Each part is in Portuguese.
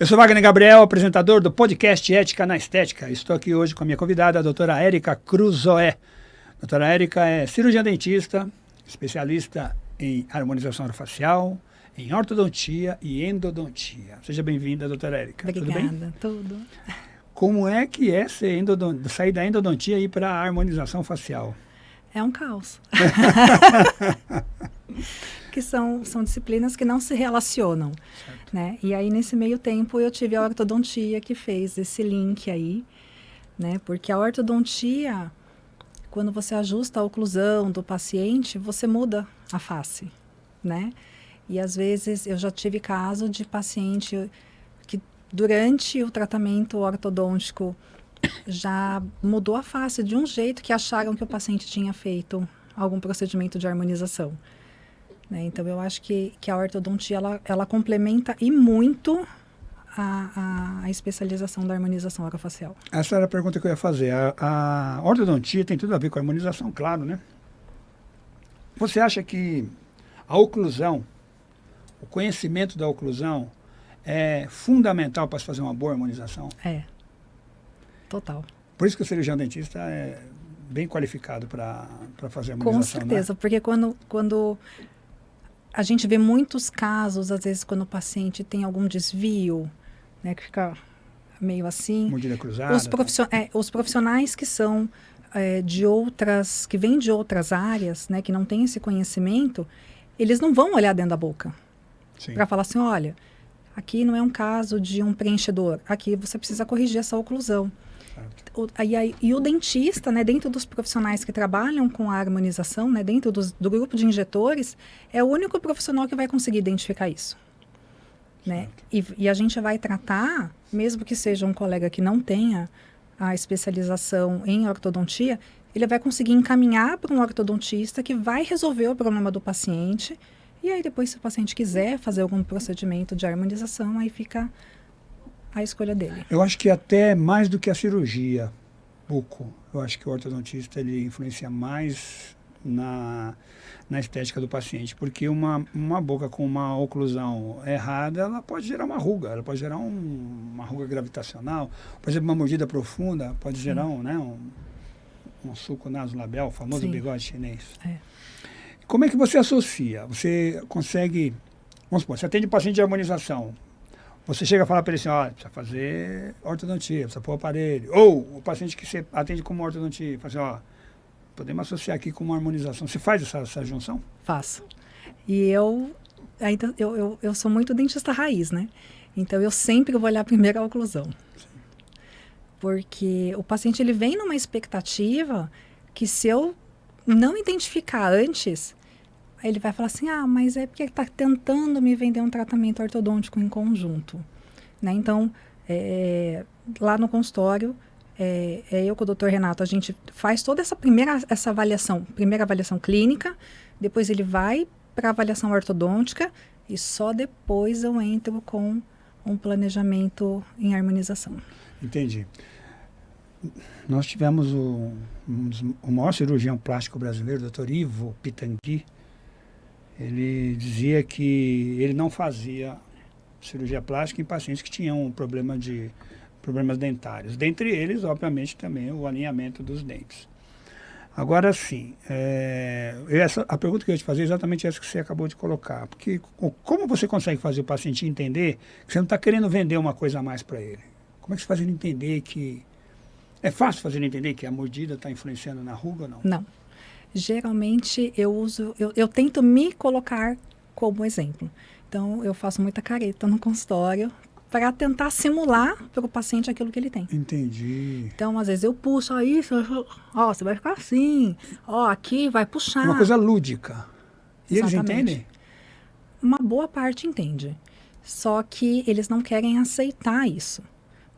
Eu sou Wagner Gabriel, apresentador do podcast Ética na Estética. Estou aqui hoje com a minha convidada, a doutora Érica Cruzoé. A doutora Érica é cirurgiã dentista, especialista em harmonização orofacial, em ortodontia e endodontia. Seja bem-vinda, doutora Érica. Obrigada, tudo bem? Tudo. Como é que é sair da endodontia e ir para a harmonização facial? É um caos. Que são disciplinas que não se relacionam, né? E aí, nesse meio tempo, eu tive a ortodontia que fez esse link aí, né? Porque a ortodontia, quando você ajusta a oclusão do paciente, você muda a face, né? E, às vezes, eu já tive caso de paciente que, durante o tratamento ortodôntico, já mudou a face de um jeito que acharam que o paciente tinha feito algum procedimento de harmonização. Né? Então, eu acho que a ortodontia, ela complementa e muito a especialização da harmonização orofacial. Essa era a pergunta que eu ia fazer. A ortodontia tem tudo a ver com a harmonização, claro, né? Você acha que a oclusão, o conhecimento da oclusão, é fundamental para se fazer uma boa harmonização? É. Total. Por isso que o cirurgião dentista é bem qualificado para fazer a harmonização. Com certeza, né? Porque quando a gente vê muitos casos, às vezes, quando o paciente tem algum desvio, né, que fica meio assim. Mordida cruzada. Os profissionais que são que vêm de outras áreas, né, que não têm esse conhecimento, eles não vão olhar dentro da boca para falar assim, olha, aqui não é um caso de um preenchedor, aqui você precisa corrigir essa oclusão. E o dentista, né, dentro dos profissionais que trabalham com a harmonização, né, dentro do grupo de injetores, é o único profissional que vai conseguir identificar isso. Né? E a gente vai tratar, mesmo que seja um colega que não tenha a especialização em ortodontia, ele vai conseguir encaminhar para um ortodontista que vai resolver o problema do paciente. E aí depois, se o paciente quiser fazer algum procedimento de harmonização, aí fica a escolha dele. Eu acho que até mais do que a cirurgia, pouco. Eu acho que o ortodontista ele influencia mais na estética do paciente, porque uma boca com uma oclusão errada, ela pode gerar uma ruga, ela pode gerar uma ruga gravitacional, por exemplo, uma mordida profunda pode gerar um sulco nasolabial, o famoso bigode chinês. É. Como é que você associa? Você consegue, vamos supor, você atende paciente de harmonização, você chega a falar para ele assim, olha, precisa fazer ortodontia, precisa pôr o aparelho. Ou o paciente que você atende como ortodontia, fala assim, ó, podemos associar aqui com uma harmonização. Você faz essa junção? Faço. E eu sou muito dentista raiz, né? Então, eu sempre vou olhar primeiro a oclusão. Sim. Porque o paciente, ele vem numa expectativa que se eu não identificar antes, ele vai falar assim, mas é porque ele está tentando me vender um tratamento ortodôntico em conjunto. Né? Então, lá no consultório, eu com o Dr. Renato, a gente faz toda essa primeira avaliação clínica, depois ele vai para a avaliação ortodôntica e só depois eu entro com um planejamento em harmonização. Entendi. Nós tivemos o maior cirurgião plástico brasileiro, o Dr. Ivo Pitangui. Ele dizia que ele não fazia cirurgia plástica em pacientes que tinham problemas dentários. Dentre eles, obviamente, também o alinhamento dos dentes. Agora, sim, a pergunta que eu ia te fazer é exatamente essa que você acabou de colocar. Porque como você consegue fazer o paciente entender que você não está querendo vender uma coisa a mais para ele? Como é que você faz ele entender que... É fácil fazer ele entender que a mordida está influenciando na ruga ou não? Não. Geralmente eu tento me colocar como exemplo. Então, eu faço muita careta no consultório para tentar simular para o paciente aquilo que ele tem. Entendi. Então, às vezes eu puxo, você vai ficar assim, aqui vai puxar. Uma coisa lúdica. E exatamente. Eles entendem? Uma boa parte entende. Só que eles não querem aceitar isso.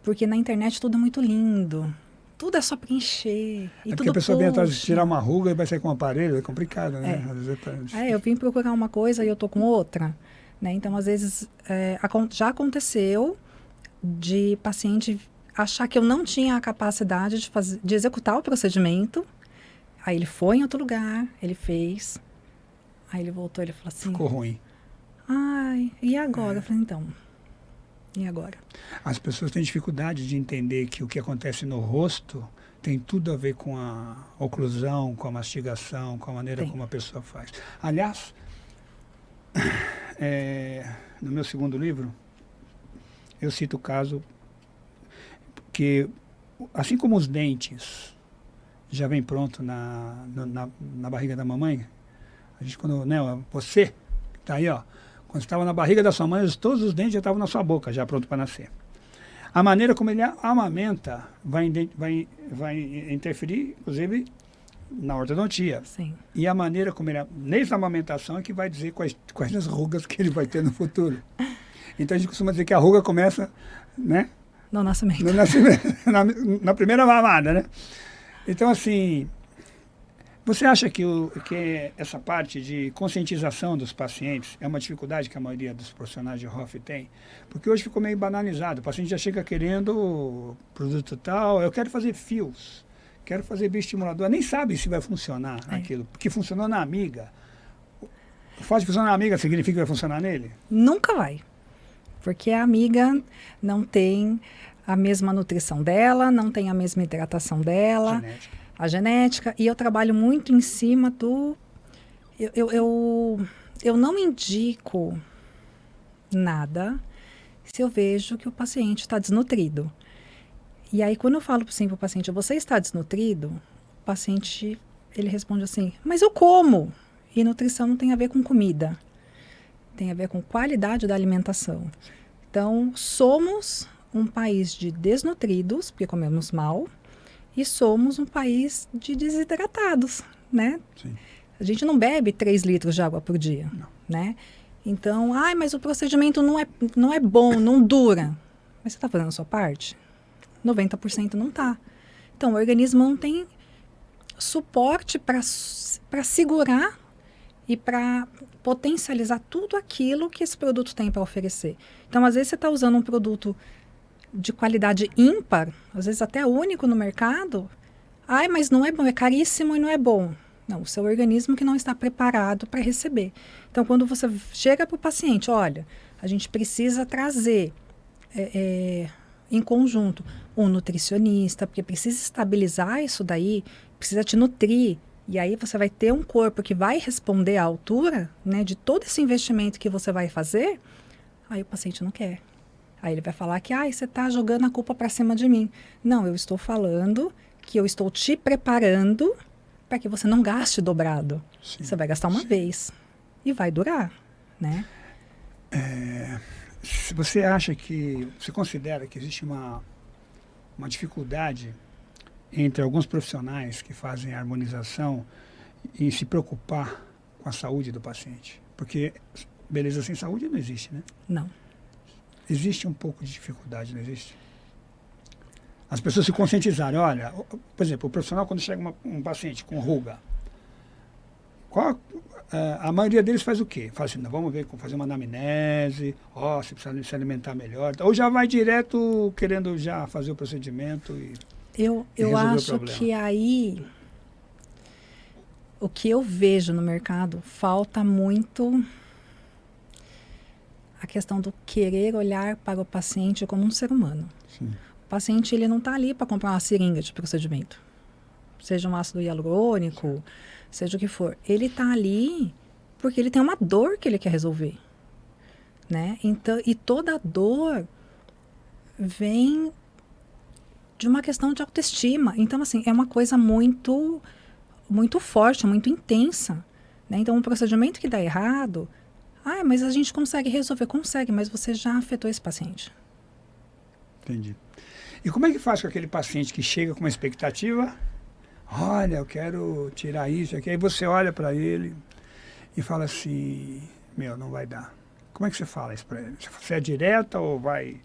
Porque na internet tudo é muito lindo. Tudo é só preencher. E porque a pessoa vem atrás de tirar uma ruga e vai sair com um aparelho, é complicado, né? Às vezes eu vim procurar uma coisa e eu tô com outra. Né? Então, às vezes, já aconteceu de paciente achar que eu não tinha a capacidade de executar o procedimento. Aí ele foi em outro lugar, ele fez. Aí ele voltou, ele falou assim... Ficou ruim. E agora? Eu falei, então... E agora? As pessoas têm dificuldade de entender que o que acontece no rosto tem tudo a ver com a oclusão, com a mastigação, com a maneira como a pessoa faz. Aliás, no meu segundo livro, eu cito o caso que, assim como os dentes já vem pronto na barriga da mamãe, a gente, quando, né, você que está aí, ó, quando estava na barriga da sua mãe, todos os dentes já estavam na sua boca, já pronto para nascer. A maneira como ele amamenta vai interferir, inclusive, na ortodontia. Sim. E a maneira como ele... Nessa amamentação é que vai dizer quais as rugas que ele vai ter no futuro. Então a gente costuma dizer que a ruga começa, né? No nascimento. No nascimento, na primeira mamada, né? Então, assim... Você acha que essa parte de conscientização dos pacientes é uma dificuldade que a maioria dos profissionais de ROF tem? Porque hoje ficou meio banalizado. O paciente já chega querendo produto tal, eu quero fazer fios, quero fazer bioestimulador. Nem sabe se vai funcionar aquilo, porque funcionou na amiga. O fato de funcionar na amiga significa que vai funcionar nele? Nunca vai. Porque a amiga não tem a mesma nutrição dela, não tem a mesma hidratação dela. Genética. A genética, e eu trabalho muito em cima do... Eu não indico nada se eu vejo que o paciente está desnutrido. E aí, quando eu falo assim para o paciente, você está desnutrido? O paciente, ele responde assim, mas eu como. E nutrição não tem a ver com comida. Tem a ver com qualidade da alimentação. Então, somos um país de desnutridos, porque comemos mal, e somos um país de desidratados, né? Sim. A gente não bebe 3 litros de água por dia, né? Então, mas o procedimento não é bom, não dura. Mas você está fazendo a sua parte? 90% não está. Então, o organismo não tem suporte para segurar e para potencializar tudo aquilo que esse produto tem para oferecer. Então, às vezes, você está usando um produto de qualidade ímpar, às vezes até único no mercado. Mas não é bom, é caríssimo e não é bom. Não, o seu organismo que não está preparado para receber. Então, quando você chega para o paciente, olha, a gente precisa trazer em conjunto um nutricionista, porque precisa estabilizar isso daí, precisa te nutrir. E aí você vai ter um corpo que vai responder à altura, né, de todo esse investimento que você vai fazer. Aí o paciente não quer. Aí ele vai falar que você está jogando a culpa para cima de mim. Não, eu estou falando que eu estou te preparando para que você não gaste dobrado. Sim. Você vai gastar uma vez e vai durar, né? Se você acha você considera que existe uma dificuldade entre alguns profissionais que fazem a harmonização em se preocupar com a saúde do paciente? Porque beleza sem saúde não existe, né? Não. Existe um pouco de dificuldade, não existe? As pessoas se conscientizarem. Olha, por exemplo, o profissional, quando chega um paciente com ruga, a maioria deles faz o quê? Fala assim, vamos ver, fazer uma anamnese, você precisa se alimentar melhor. Ou já vai direto querendo já fazer o procedimento e eu acho que aí, o que eu vejo no mercado, falta muito a questão do querer olhar para o paciente como um ser humano. Sim. O paciente, ele não está ali para comprar uma seringa de procedimento. Seja um ácido hialurônico, seja o que for. Ele está ali porque ele tem uma dor que ele quer resolver, né? Então, e toda dor vem de uma questão de autoestima. Então, assim, é uma coisa muito, muito forte, muito intensa, né? Então, um procedimento que dá errado... mas a gente consegue resolver. Consegue, mas você já afetou esse paciente. Entendi. E como é que faz com aquele paciente que chega com uma expectativa? Olha, eu quero tirar isso aqui. Aí você olha para ele e fala assim, não vai dar. Como é que você fala isso para ele? Você é direta ou vai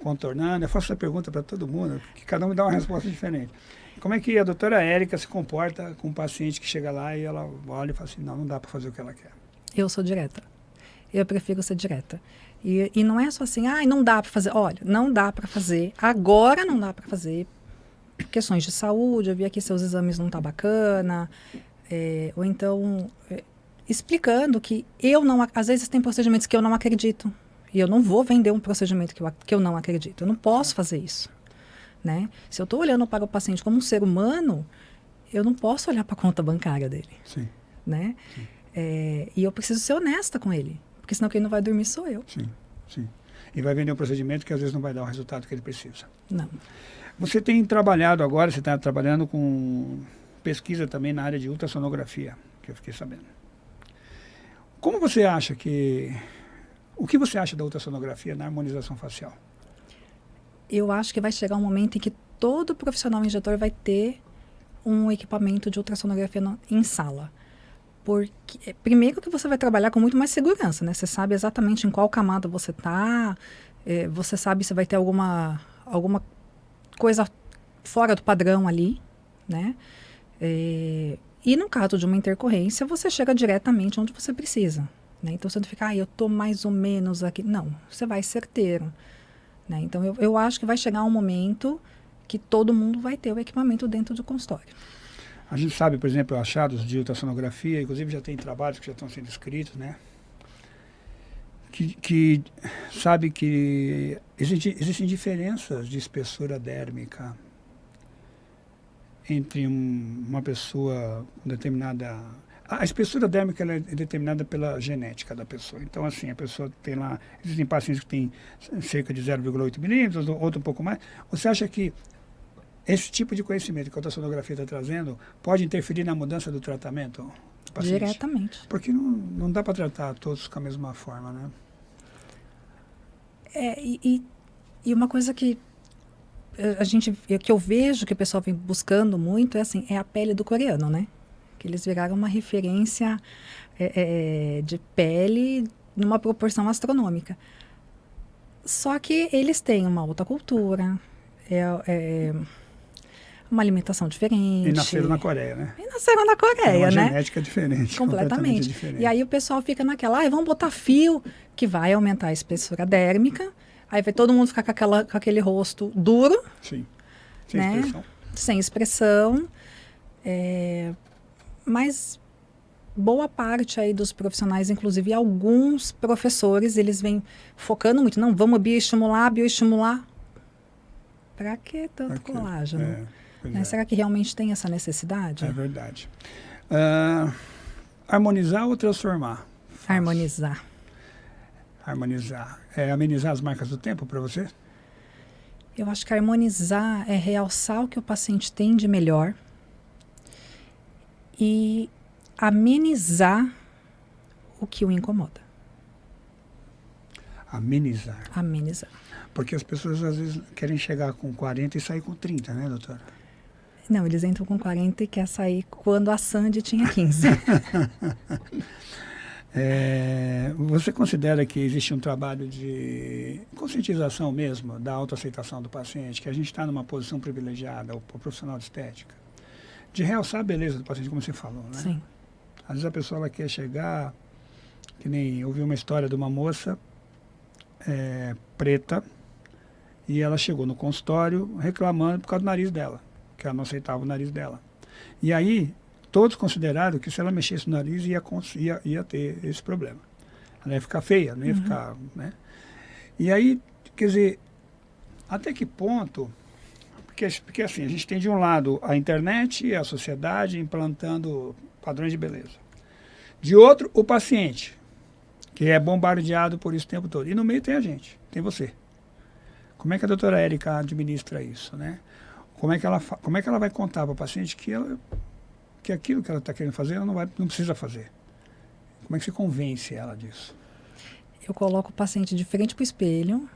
contornando? Eu faço essa pergunta para todo mundo, porque cada um dá uma resposta diferente. Como é que a doutora Érica se comporta com um paciente que chega lá e ela olha e fala assim, não dá para fazer o que ela quer? Eu sou direta. Eu prefiro ser direta. E não é só assim, não dá para fazer. Olha, não dá para fazer. Agora não dá para fazer. Questões de saúde, eu vi aqui seus exames não tá bacana. Ou então, explicando que às vezes tem procedimentos que eu não acredito. E eu não vou vender um procedimento que eu não acredito. Eu não posso fazer isso. Né? Se eu estou olhando para o paciente como um ser humano, eu não posso olhar para a conta bancária dele. Sim. Né? Sim. E eu preciso ser honesta com ele. Porque senão quem não vai dormir sou eu. Sim, sim. E vai vender um procedimento que às vezes não vai dar o resultado que ele precisa. Não. Você tem trabalhado agora, você está trabalhando com pesquisa também na área de ultrassonografia, que eu fiquei sabendo. Como você acha que... O que você acha da ultrassonografia na harmonização facial? Eu acho que vai chegar um momento em que todo profissional injetor vai ter um equipamento de ultrassonografia em sala. Porque, primeiro que você vai trabalhar com muito mais segurança, né? Você sabe exatamente em qual camada você está, você sabe se vai ter alguma coisa fora do padrão ali, né? E no caso de uma intercorrência, você chega diretamente onde você precisa. Né? Então, você não fica, eu estou mais ou menos aqui. Não, você vai certeiro. Né? Então, eu acho que vai chegar um momento que todo mundo vai ter o equipamento dentro do consultório. A gente sabe, por exemplo, achados de ultrassonografia, inclusive já tem trabalhos que já estão sendo escritos, né? Que sabe que existem diferenças de espessura dérmica entre uma pessoa com determinada... A espessura dérmica ela é determinada pela genética da pessoa. Então, assim, a pessoa tem lá... Existem pacientes que têm cerca de 0,8 milímetros, outro um pouco mais. Você acha que esse tipo de conhecimento que a ultrassonografia está trazendo pode interferir na mudança do tratamento do paciente? Diretamente. Porque não dá para tratar todos com a mesma forma, né? E uma coisa que eu vejo que o pessoal vem buscando muito é a pele do coreano, né? Que eles viraram uma referência de pele numa proporção astronômica. Só que eles têm uma outra cultura, uma alimentação diferente. E nasceram na Coreia, né? E nasceram na Coreia, uma né? Genética diferente. Completamente. Diferente. E aí o pessoal fica naquela, vamos botar fio, que vai aumentar a espessura dérmica. Aí vai todo mundo ficar com aquele rosto duro. Sim. Sem né? expressão. Sem expressão. Mas boa parte aí dos profissionais, inclusive alguns professores, eles vêm focando muito. Não, vamos bioestimular. Para que tanto colágeno? Né? Será que realmente tem essa necessidade? É verdade. Harmonizar ou transformar? Harmonizar. Harmonizar. Amenizar as marcas do tempo para você? Eu acho que harmonizar é realçar o que o paciente tem de melhor e amenizar o que o incomoda. Amenizar. Amenizar. Porque as pessoas às vezes querem chegar com 40 e sair com 30, né, doutora? Não, eles entram com 40 e querem sair quando a Sandy tinha 15. Você considera que existe um trabalho de conscientização mesmo da autoaceitação do paciente, que a gente está numa posição privilegiada, o profissional de estética, de realçar a beleza do paciente, como você falou, né? Sim. Às vezes a pessoa ela quer chegar, que nem eu ouvi uma história de uma moça preta, e ela chegou no consultório reclamando por causa do nariz dela, que ela não aceitava o nariz dela. E aí, todos consideraram que se ela mexesse no nariz ia ter esse problema. Ela ia ficar feia, não ia ficar... Né? E aí, quer dizer, até que ponto... Porque assim, a gente tem de um lado a internet e a sociedade implantando padrões de beleza. De outro, o paciente, que é bombardeado por isso o tempo todo. E no meio tem a gente, tem você. Como é que a doutora Érica administra isso, né? Como é que ela vai contar para o paciente que aquilo que ela está querendo fazer, ela não precisa fazer? Como é que você convence ela disso? Eu coloco o paciente de frente para o espelho.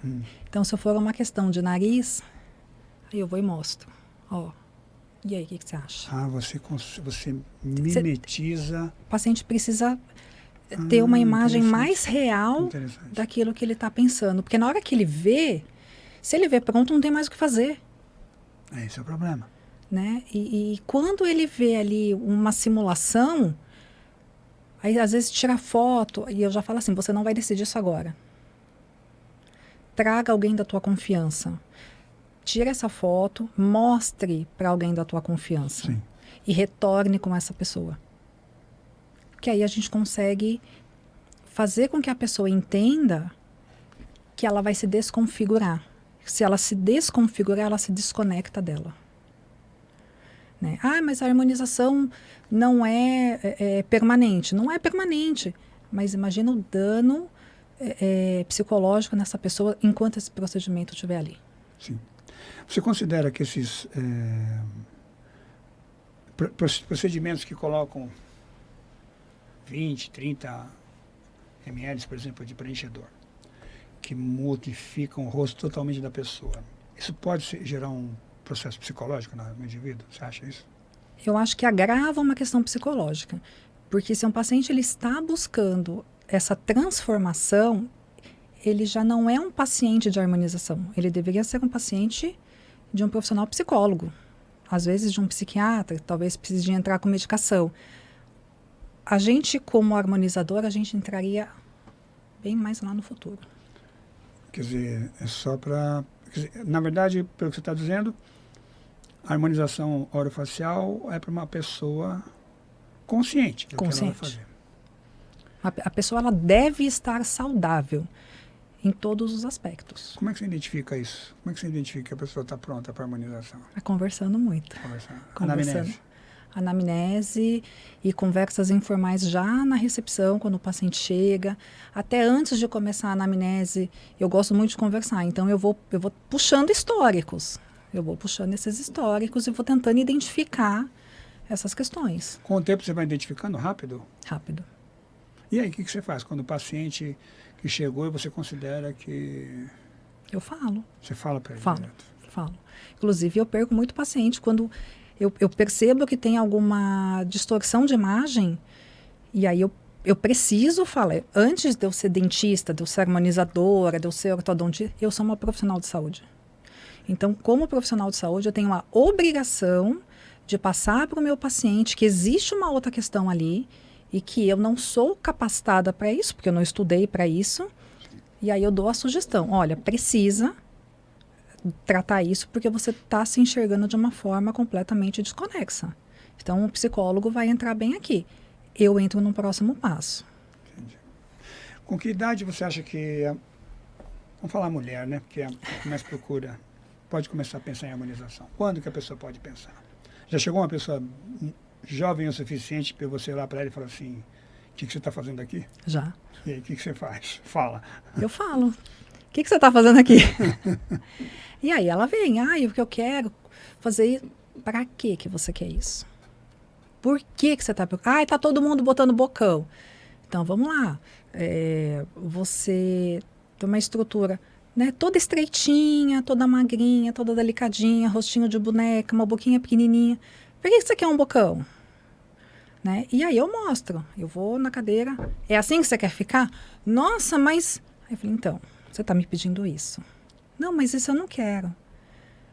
Então, se for uma questão de nariz, aí eu vou e mostro. E aí, o que você acha? Você mimetiza... O paciente precisa ter uma imagem mais real daquilo que ele está pensando. Porque na hora que ele vê, se ele vê pronto, não tem mais o que fazer. Esse é o problema. Né? E quando ele vê ali uma simulação, aí às vezes tira foto, e eu já falo assim, você não vai decidir isso agora. Traga alguém da tua confiança. Tira essa foto, mostre para alguém da tua confiança. Sim. E retorne com essa pessoa. Porque aí a gente consegue fazer com que a pessoa entenda que ela vai se desconfigurar. Se ela se desconfigurar, ela se desconecta dela. Né? Ah, mas a harmonização não é permanente. Não é permanente. Mas imagina o dano psicológico nessa pessoa enquanto esse procedimento estiver ali. Sim. Você considera que esses procedimentos que colocam 20, 30 ml, por exemplo, de preenchedor, que modificam o rosto totalmente da pessoa, isso pode gerar um processo psicológico no indivíduo? Você acha isso? Eu acho que agrava uma questão psicológica. Porque se um paciente ele está buscando essa transformação, ele já não é um paciente de harmonização. Ele deveria ser um paciente de um profissional psicólogo. Às vezes de um psiquiatra, talvez precise de entrar com medicação. A gente, como harmonizador, a gente entraria bem mais lá no futuro. Quer dizer, é só para... Na verdade, pelo que você está dizendo, a harmonização orofacial é para uma pessoa consciente do que ela vai fazer. A pessoa ela deve estar saudável em todos os aspectos. Como é que você identifica isso? Como é que você identifica que a pessoa está pronta para a harmonização? Conversando muito. Anamnese. Anamnese e conversas informais já na recepção, quando o paciente chega. Até antes de começar a anamnese, eu gosto muito de conversar. Então, eu vou puxando históricos. Eu vou puxando esses históricos e vou tentando identificar essas questões. Com o tempo, você vai identificando rápido? Rápido. E aí, o que você faz quando o paciente que chegou e você considera que... Eu falo. Você fala para ele? Falo. Inclusive, eu perco muito paciente quando eu percebo que tem alguma distorção de imagem, e aí eu preciso falar. Antes de eu ser dentista, de eu ser harmonizadora, de eu ser ortodontista, eu sou uma profissional de saúde. Então, como profissional de saúde, eu tenho uma obrigação de passar para o meu paciente que existe uma outra questão ali e que eu não sou capacitada para isso, porque eu não estudei para isso. E aí eu dou a sugestão, olha, precisa tratar isso porque você está se enxergando de uma forma completamente desconexa. Então, o psicólogo vai entrar bem aqui. Eu entro no próximo passo. Entendi. Com que idade você acha que... Vamos falar mulher, né? Porque é a que mais procura. Pode começar a pensar em harmonização. Quando que a pessoa pode pensar? Já chegou uma pessoa jovem o suficiente para você ir lá para ela e falar assim, o que você está fazendo aqui? Já. E aí, o que você faz? Fala. Eu falo. O que você está fazendo aqui? E aí ela vem, o que eu quero fazer, para que você quer isso? Por que você está... está todo mundo botando bocão. Então, vamos lá. Você tem uma estrutura, né, toda estreitinha, toda magrinha, toda delicadinha, rostinho de boneca, uma boquinha pequenininha. Por que você quer um bocão? Né? E aí eu mostro. Eu vou na cadeira. É assim que você quer ficar? Nossa, mas... Aí eu falei, então, você está me pedindo isso. Não, mas isso eu não quero.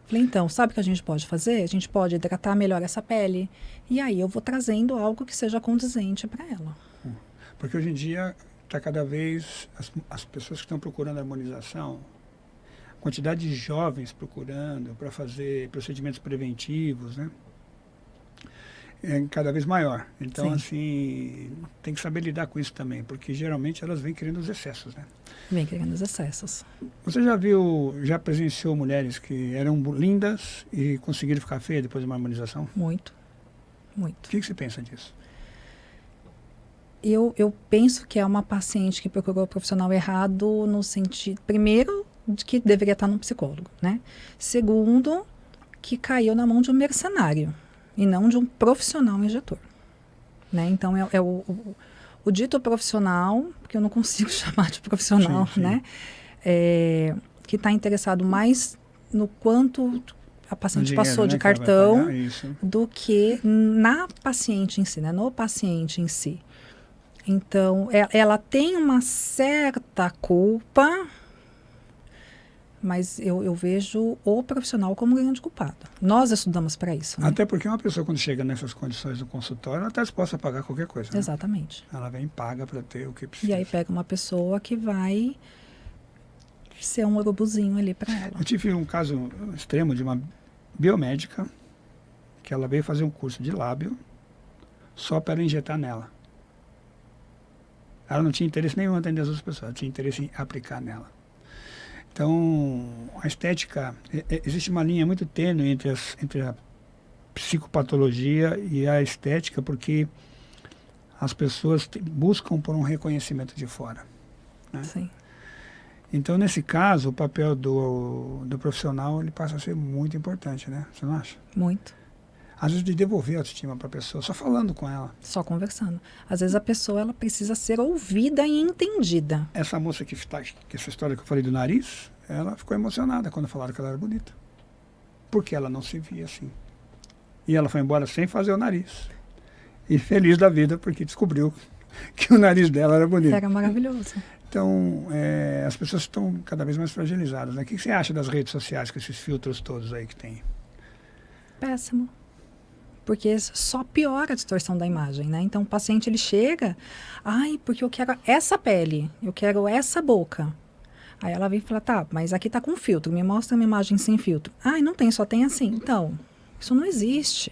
Falei, então, sabe o que a gente pode fazer? A gente pode hidratar melhor essa pele. E aí eu vou trazendo algo que seja condizente para ela. Porque hoje em dia está cada vez... As pessoas que estão procurando harmonização, a quantidade de jovens procurando para fazer procedimentos preventivos, né? É cada vez maior. Então, Sim. assim, tem que saber lidar com isso também, porque geralmente elas vêm querendo os excessos, né? Vem querendo os excessos. Você já presenciou mulheres que eram lindas e conseguiram ficar feias depois de uma harmonização? Muito, muito. O que você pensa disso? Eu penso que é uma paciente que procurou o profissional errado no sentido, primeiro, de que deveria estar num psicólogo, né? Segundo, que caiu na mão de um mercenário e não de um profissional injetor, né? Então, o dito profissional, porque eu não consigo chamar de profissional, sim. né? Que está interessado mais no quanto a paciente dinheiro, passou de cartão do que na paciente em si, né? No paciente em si. Então, ela tem uma certa culpa, mas eu vejo o profissional como grande culpado. Nós estudamos para isso, né? Até porque uma pessoa, quando chega nessas condições no consultório, ela está disposta a pagar qualquer coisa. Né? Exatamente. Ela vem e paga para ter o que precisa. E aí pega uma pessoa que vai ser um urubuzinho ali para ela. Eu tive um caso extremo de uma biomédica que ela veio fazer um curso de lábio só para injetar nela. Ela não tinha interesse nenhum em atender as outras pessoas, ela tinha interesse em aplicar nela. Então, a estética, existe uma linha muito tênue entre a psicopatologia e a estética, porque as pessoas buscam por um reconhecimento de fora, né? Sim. Então, nesse caso, o papel do profissional ele passa a ser muito importante, né? Você não acha? Muito. Às vezes de devolver a autoestima para a pessoa, só falando com ela. Só conversando. Às vezes a pessoa ela precisa ser ouvida e entendida. Essa moça que essa história que eu falei do nariz, ela ficou emocionada quando falaram que ela era bonita. Porque ela não se via assim. E ela foi embora sem fazer o nariz. E feliz da vida porque descobriu que o nariz dela era bonito. Era maravilhoso. Então, as pessoas estão cada vez mais fragilizadas, né? O que você acha das redes sociais, com esses filtros todos aí que tem? Péssimo. Porque só piora a distorção da imagem, né? Então, o paciente, ele chega, porque eu quero essa pele, eu quero essa boca. Aí ela vem e fala, tá, mas aqui tá com filtro, me mostra uma imagem sem filtro. Não tem, só tem assim. Então, isso não existe.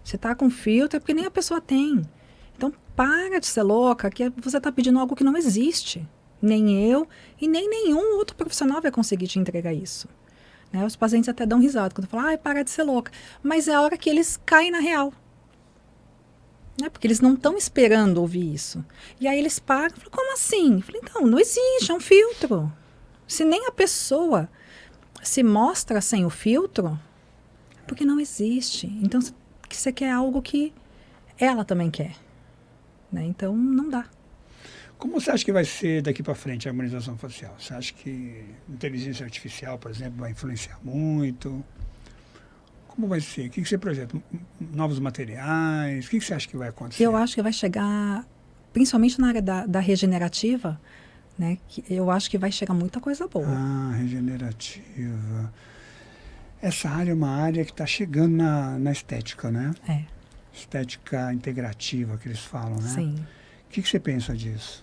Se tá com filtro é porque nem a pessoa tem. Então, para de ser louca, que você tá pedindo algo que não existe. Nem eu e nem nenhum outro profissional vai conseguir te entregar isso. Né? Os pacientes até dão risada quando falam, para de ser louca. Mas é a hora que eles caem na real. Né? Porque eles não estão esperando ouvir isso. E aí eles param e falam, como assim? Eu falei, então, não existe, é um filtro. Se nem a pessoa se mostra sem o filtro, é porque não existe. Então, você quer algo que ela também quer. Né? Então, não dá. Como você acha que vai ser daqui para frente a harmonização facial? Você acha que inteligência artificial, por exemplo, vai influenciar muito? Como vai ser? O que você projeta? Novos materiais? O que você acha que vai acontecer? Eu acho que vai chegar, principalmente na área da regenerativa, né? Eu acho que vai chegar muita coisa boa. Regenerativa. Essa área é uma área que está chegando na estética, né? Estética integrativa, que eles falam, né? Sim. O que você pensa disso?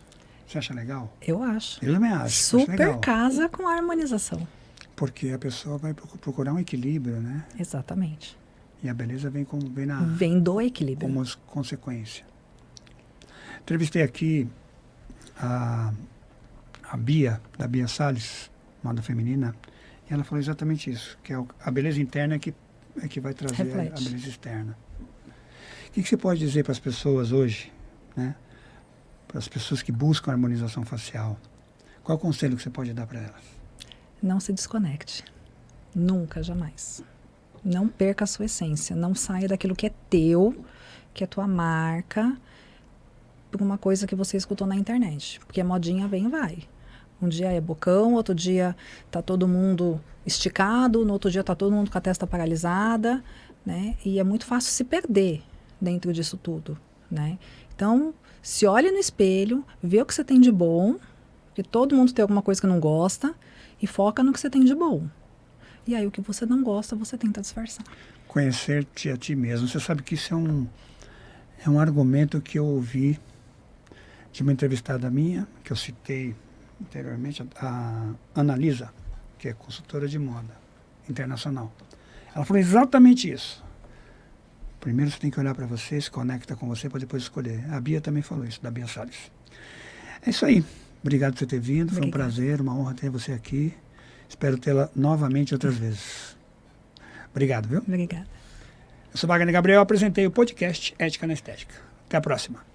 Você acha legal? Eu acho. Eu também acho. Super casa com a harmonização. Porque a pessoa vai procurar um equilíbrio, né? Exatamente. E a beleza vem do equilíbrio. Como consequência. Entrevistei aqui a Bia, da Bia Salles, moda feminina, e ela falou exatamente isso, que a beleza interna é que vai trazer a beleza externa. O que você pode dizer para as pessoas hoje, né? Para as pessoas que buscam harmonização facial? Qual é o conselho que você pode dar para elas? Não se desconecte. Nunca, jamais. Não perca a sua essência. Não saia daquilo que é teu, que é tua marca, por uma coisa que você escutou na internet. Porque a modinha vem e vai. Um dia é bocão, outro dia tá todo mundo esticado, no outro dia tá todo mundo com a testa paralisada, né? E é muito fácil se perder dentro disso tudo, né? Então, se olhe no espelho, vê o que você tem de bom, porque todo mundo tem alguma coisa que não gosta, e foca no que você tem de bom. E aí o que você não gosta, você tenta disfarçar. Conhecer-te a ti mesmo. Você sabe que isso é um argumento que eu ouvi de uma entrevistada minha, que eu citei anteriormente, a Analisa, que é consultora de moda internacional. Ela falou exatamente isso. Primeiro você tem que olhar para você, se conecta com você para depois escolher. A Bia também falou isso, da Bia Salles. É isso aí. Obrigado por você ter vindo. Foi um prazer, uma honra ter você aqui. Espero tê-la novamente outras vezes. Obrigado, viu? Obrigada. Eu sou Wagner Gabriel, apresentei o podcast Ética na Estética. Até a próxima.